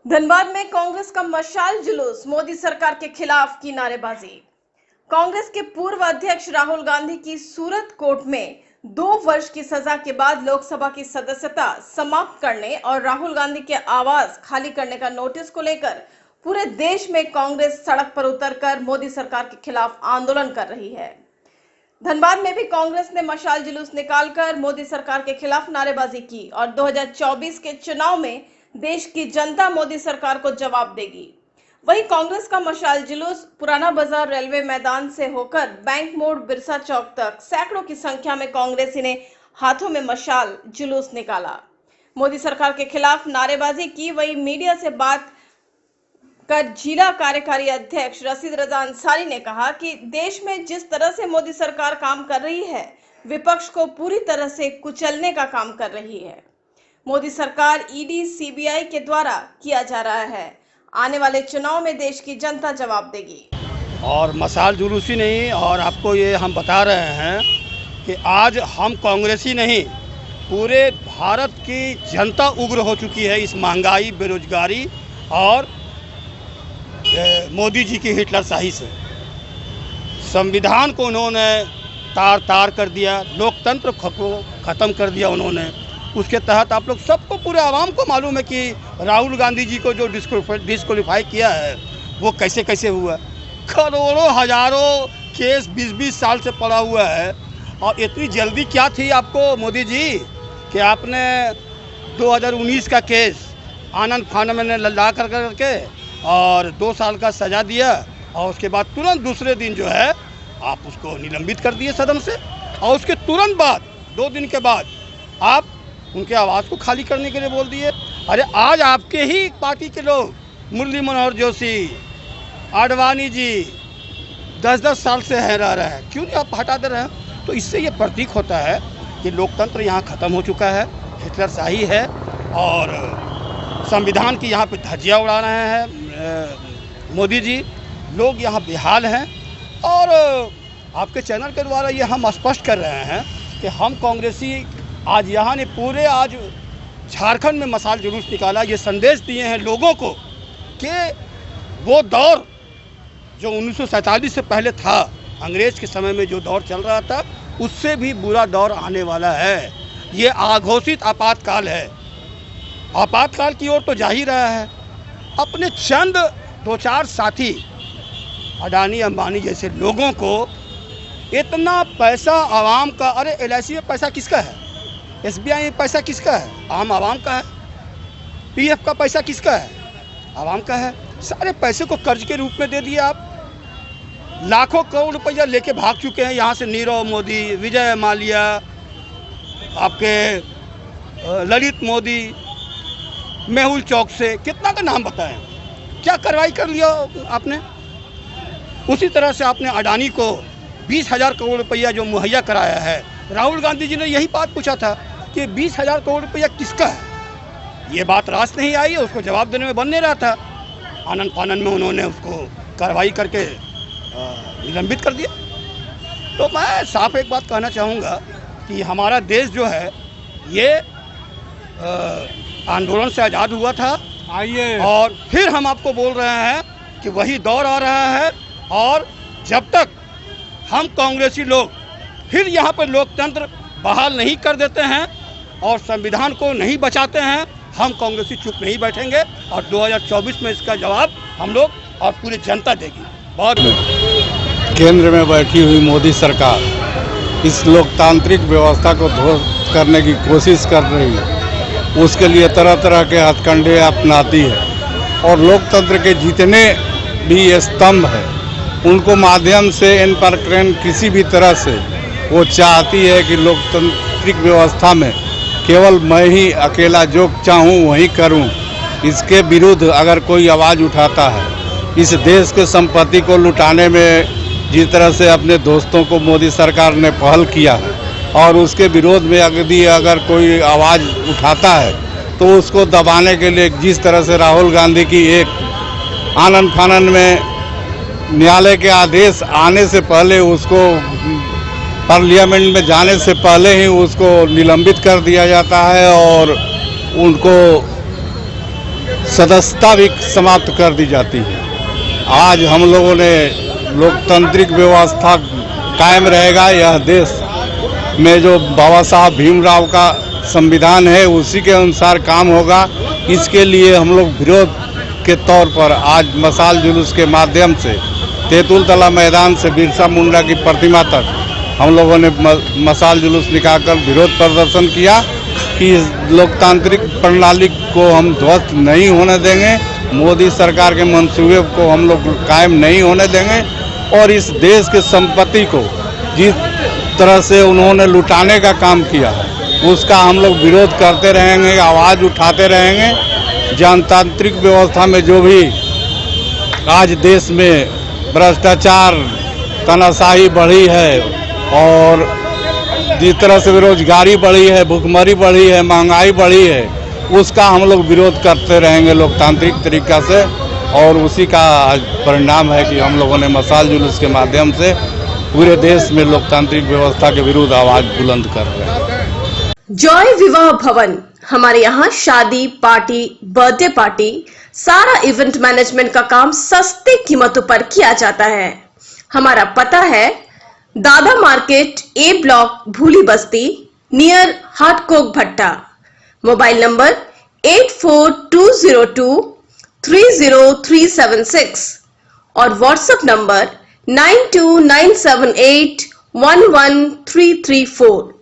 धनबाद में कांग्रेस का मशाल जुलूस, मोदी सरकार के खिलाफ की नारेबाजी। कांग्रेस के पूर्व अध्यक्ष राहुल गांधी की सूरत कोर्ट में 2 वर्ष की सजा के बाद लोकसभा की सदस्यता समाप्त करने और राहुल गांधी के आवास खाली करने का नोटिस को लेकर पूरे देश में कांग्रेस सड़क पर उतरकर मोदी सरकार के खिलाफ आंदोलन कर रही है। धनबाद में भी कांग्रेस ने मशाल जुलूस निकालकर मोदी सरकार के खिलाफ नारेबाजी की और 2024 के चुनाव में देश की जनता मोदी सरकार को जवाब देगी। वहीं कांग्रेस का मशाल जुलूस पुराना बाजार रेलवे मैदान से होकर बैंक मोड़ बिरसा चौक तक सैकड़ों की संख्या में कांग्रेसी ने हाथों में मशाल जुलूस निकाला, मोदी सरकार के खिलाफ नारेबाजी की। वहीं मीडिया से बात कर जिला कार्यकारी अध्यक्ष रशीद रजा अंसारी ने कहा कि देश में जिस तरह से मोदी सरकार काम कर रही है, विपक्ष को पूरी तरह से कुचलने का काम कर रही है। मोदी सरकार ईडी सीबीआई के द्वारा किया जा रहा है। आने वाले चुनाव में देश की जनता जवाब देगी। और मशाल जुलूस ही नहीं, और आपको ये हम बता रहे हैं कि आज हम कांग्रेसी नहीं, पूरे भारत की जनता उग्र हो चुकी है इस महंगाई, बेरोजगारी और मोदी जी की हिटलरशाही से। संविधान को उन्होंने तार तार कर दिया, लोकतंत्र को ख़त्म कर दिया उन्होंने। उसके तहत आप लोग सबको, पूरे आवाम को मालूम है कि राहुल गांधी जी को जो डिस्क्वालीफाई किया है वो कैसे कैसे हुआ। करोड़ों हजारों केस 20-20 साल से पड़ा हुआ है। और इतनी जल्दी क्या थी आपको मोदी जी कि आपने 2019 का केस आनंद फानन में ला करके और 2 साल का सज़ा दिया और उसके बाद तुरंत दूसरे दिन जो है आप उसको निलंबित कर दिए सदन से। और उसके तुरंत बाद 2 दिन के बाद आप उनके आवास को खाली करने के लिए बोल दिए। अरे आज आपके ही पार्टी के लोग, मुरली मनोहर जोशी, आडवाणी जी 10-10 साल से रह रहे हैं, क्यों नहीं आप हटा दे रहे हैं? तो इससे ये प्रतीक होता है कि लोकतंत्र यहाँ ख़त्म हो चुका है, हिटलरशाही है और संविधान की यहाँ पे धज्जियाँ उड़ा रहे हैं मोदी जी। लोग यहाँ बेहाल हैं और आपके चैनल के द्वारा ये हम स्पष्ट कर रहे हैं कि हम कांग्रेसी आज यहाँ ने पूरे आज झारखंड में मशाल जुलूस निकाला। ये संदेश दिए हैं लोगों को कि वो दौर जो 1947 से पहले था, अंग्रेज के समय में जो दौर चल रहा था, उससे भी बुरा दौर आने वाला है। ये अघोषित आपातकाल है। आपातकाल की ओर तो जा ही रहा है। अपने चंद 2-4 साथी अडानी अंबानी जैसे लोगों को इतना पैसा आवाम का, अरे LIC में पैसा किसका है? SBI में पैसा किसका है? आम आवाम का है। PF का पैसा किसका है? आवाम का है। सारे पैसे को कर्ज के रूप में दे दिए आप। लाखों करोड़ रुपया लेके भाग चुके हैं यहाँ से नीरव मोदी, विजय माल्या, आपके ललित मोदी, मेहुल चौक से, कितना का नाम बताएं, क्या कार्रवाई कर लिया आपने? उसी तरह से आपने अडानी को 20,000 करोड़ रुपया जो मुहैया कराया है। राहुल गांधी जी ने यही बात पूछा था कि 20,000 करोड़ रुपया किसका है। ये बात रास नहीं आई, उसको जवाब देने में बन नहीं रहा था। आनंद फानन में उन्होंने उसको कार्रवाई करके निलंबित कर दिया। तो मैं साफ एक बात कहना चाहूँगा कि हमारा देश जो है ये आंदोलन से आज़ाद हुआ था। आइए, और फिर हम आपको बोल रहे हैं कि वही दौर आ रहा है। और जब तक हम कांग्रेसी लोग फिर यहाँ पर लोकतंत्र बहाल नहीं कर देते हैं और संविधान को नहीं बचाते हैं, हम कांग्रेसी चुप नहीं बैठेंगे। और 2024 में इसका जवाब हम लोग और पूरी जनता देगी। बहुत केंद्र में बैठी हुई मोदी सरकार इस लोकतांत्रिक व्यवस्था को ध्वस्त करने की कोशिश कर रही है। उसके लिए तरह तरह के हथकंडे अपनाती है और लोकतंत्र के जितने भी स्तंभ हैं उनको माध्यम से इन पर किसी भी तरह से वो चाहती है कि लोकतांत्रिक व्यवस्था में केवल मैं ही अकेला जो चाहूँ वही करूँ। इसके विरुद्ध अगर कोई आवाज़ उठाता है, इस देश के संपत्ति को लुटाने में जिस तरह से अपने दोस्तों को मोदी सरकार ने पहल किया है और उसके विरोध में अगर कोई आवाज़ उठाता है तो उसको दबाने के लिए जिस तरह से राहुल गांधी की एक आनंद फानन में न्यायालय के आदेश आने से पहले, उसको पार्लियामेंट में जाने से पहले ही उसको निलंबित कर दिया जाता है और उनको सदस्यता भी समाप्त कर दी जाती है। आज हम लोगों ने लोकतांत्रिक व्यवस्था कायम रहेगा, यह देश में जो बाबा साहब भीमराव का संविधान है उसी के अनुसार काम होगा। इसके लिए हम लोग विरोध के तौर पर आज मशाल जुलूस के माध्यम से तेतुलतला मैदान से बिरसा मुंडा की प्रतिमा तक हम लोगों ने मशाल जुलूस निकालकर विरोध प्रदर्शन किया कि लोकतांत्रिक प्रणाली को हम ध्वस्त नहीं होने देंगे, मोदी सरकार के मंसूबे को हम लोग कायम नहीं होने देंगे और इस देश के संपत्ति को जिस तरह से उन्होंने लुटाने का काम किया है उसका हम लोग विरोध करते रहेंगे, आवाज़ उठाते रहेंगे। जनतांत्रिक व्यवस्था में जो भी आज देश में भ्रष्टाचार, तानाशाही बढ़ी है और जिस तरह से बेरोजगारी बढ़ी है, भुखमरी बढ़ी है, महंगाई बढ़ी है, उसका हम लोग विरोध करते रहेंगे लोकतांत्रिक तरीका से और उसी का परिणाम है कि हम लोगों ने मशाल जुलूस के माध्यम से पूरे देश में लोकतांत्रिक व्यवस्था के विरुद्ध आवाज बुलंद कर रहे हैं। जॉय विवाह भवन, हमारे यहाँ शादी, पार्टी, बर्थडे पार्टी, सारा इवेंट मैनेजमेंट का काम सस्ती कीमतों पर किया जाता है। हमारा पता है दादा मार्केट, ए ब्लॉक, भूली बस्ती, नियर हाटकोक भट्टा। मोबाइल नंबर 8420230376 और व्हाट्सएप नंबर 9297811334।